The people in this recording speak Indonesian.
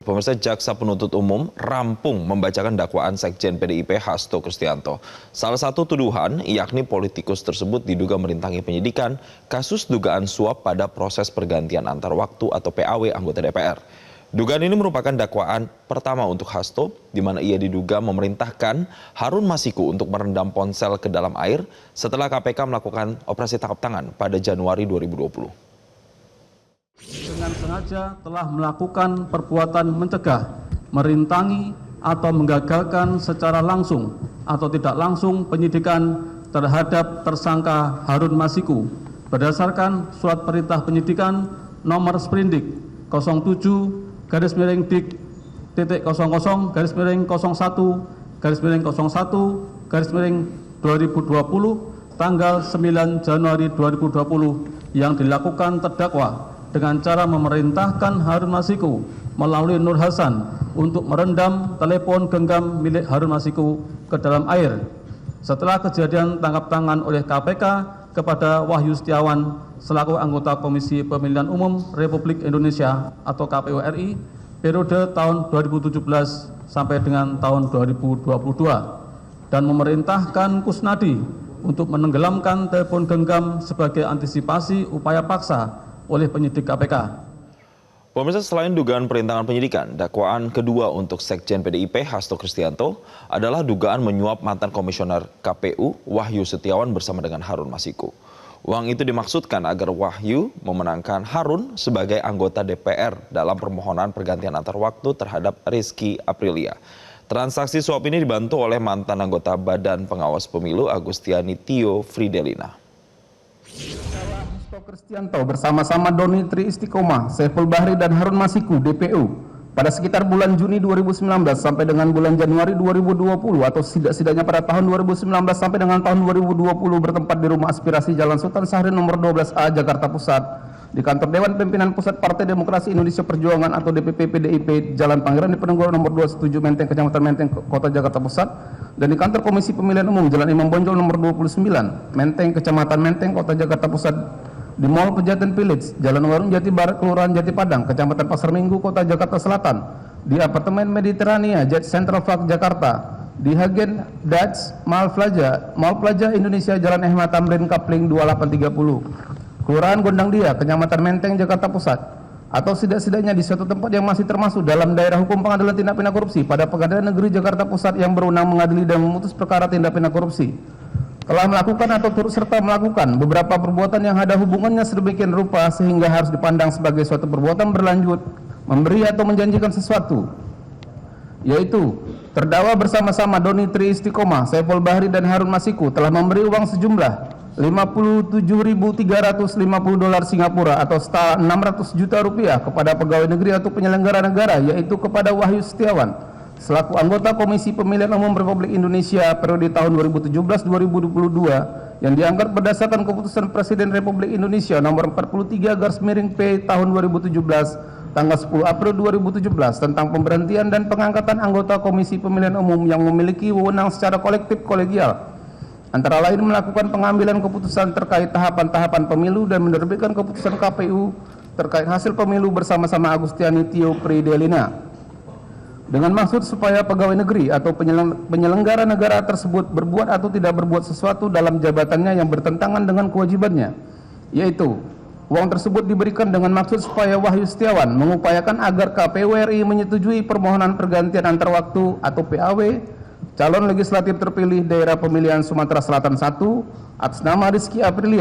Pemirsa, Jaksa Penuntut Umum rampung membacakan dakwaan Sekjen PDIP Hasto Kristianto. Salah satu tuduhan yakni politikus tersebut diduga merintangi penyidikan kasus dugaan suap pada proses pergantian antar waktu atau PAW anggota DPR. Dugaan ini merupakan dakwaan pertama untuk Hasto, di mana ia diduga memerintahkan Harun Masiku untuk merendam ponsel ke dalam air setelah KPK melakukan operasi tangkap tangan pada Januari 2020. Dengan sengaja telah melakukan perbuatan mencegah, merintangi, atau menggagalkan secara langsung atau tidak langsung penyidikan terhadap tersangka Harun Masiku berdasarkan surat perintah penyidikan nomor Sprindik 07-Dik-01-01-01-2020 tanggal 9 Januari 2020 yang dilakukan terdakwa dengan cara memerintahkan Harun Masiku melalui Nur Hasan untuk merendam telepon genggam milik Harun Masiku ke dalam air. Setelah kejadian tangkap tangan oleh KPK kepada Wahyu Setiawan selaku anggota Komisi Pemilihan Umum Republik Indonesia atau KPU RI periode tahun 2017 sampai dengan tahun 2022 dan memerintahkan Kusnadi untuk menenggelamkan telepon genggam sebagai antisipasi upaya paksa oleh penyidik KPK. Pemirsa, selain dugaan perintangan penyidikan, dakwaan kedua untuk Sekjen PDIP Hasto Kristianto adalah dugaan menyuap mantan komisioner KPU Wahyu Setiawan bersama dengan Harun Masiku. Uang itu dimaksudkan agar Wahyu memenangkan Harun sebagai anggota DPR dalam permohonan pergantian antar waktu terhadap Rizky Aprilia. Transaksi suap ini dibantu oleh mantan anggota Badan Pengawas Pemilu Agustiani Tio Fridelina. Kristianto bersama-sama Doni Tri Istiqomah, Saiful Bahri dan Harun Masiku DPU pada sekitar bulan Juni 2019 sampai dengan bulan Januari 2020 atau setidaknya pada tahun 2019 sampai dengan tahun 2020 bertempat di Rumah Aspirasi Jalan Sultan Syahrir nomor 12A Jakarta Pusat, di kantor Dewan Pimpinan Pusat Partai Demokrasi Indonesia Perjuangan atau DPP PDIP Jalan Pangeran Diponegoro nomor 27 Menteng Kecamatan Menteng Kota Jakarta Pusat, dan di kantor Komisi Pemilihan Umum Jalan Imam Bonjol nomor 29 Menteng Kecamatan Menteng Kota Jakarta Pusat, di Mall Pejaten Village, Jalan Warung Jati Barat, Kelurahan Jati Padang, Kecamatan Pasar Minggu, Kota Jakarta Selatan, di Apartemen Mediterania, Jet Central Park, Jakarta, di Hagen Dutch Mall Plaza Indonesia, Jalan Ahmad Tamrin Kapling 2830, Kelurahan Gondang Dia, Kecamatan Menteng, Jakarta Pusat, atau setidaknya di suatu tempat yang masih termasuk dalam daerah hukum pengadilan tindak pidana korupsi pada Pengadilan Negeri Jakarta Pusat yang berwenang mengadili dan memutus perkara tindak pidana korupsi, telah melakukan atau turut serta melakukan beberapa perbuatan yang ada hubungannya sedemikian rupa sehingga harus dipandang sebagai suatu perbuatan berlanjut, memberi atau menjanjikan sesuatu, yaitu terdakwa bersama-sama Doni Tri Istiqomah, Saiful Bahri dan Harun Masiku telah memberi uang sejumlah 57.350 dolar Singapura atau setara 600 juta rupiah kepada pegawai negeri atau penyelenggara negara, yaitu kepada Wahyu Setiawan selaku anggota Komisi Pemilihan Umum Republik Indonesia periode tahun 2017-2022 yang diangkat berdasarkan keputusan Presiden Republik Indonesia nomor 43/P tahun 2017 tanggal 10 April 2017 tentang pemberhentian dan pengangkatan anggota Komisi Pemilihan Umum yang memiliki wewenang secara kolektif kolegial, antara lain melakukan pengambilan keputusan terkait tahapan-tahapan pemilu dan menerbitkan keputusan KPU terkait hasil pemilu bersama-sama Agustiani Tio Fridelina, dengan maksud supaya pegawai negeri atau penyelenggara negara tersebut berbuat atau tidak berbuat sesuatu dalam jabatannya yang bertentangan dengan kewajibannya, yaitu uang tersebut diberikan dengan maksud supaya Wahyu Setiawan mengupayakan agar KPU RI menyetujui permohonan pergantian antar waktu atau PAW calon legislatif terpilih daerah pemilihan Sumatera Selatan 1 atas nama Rizky Aprilia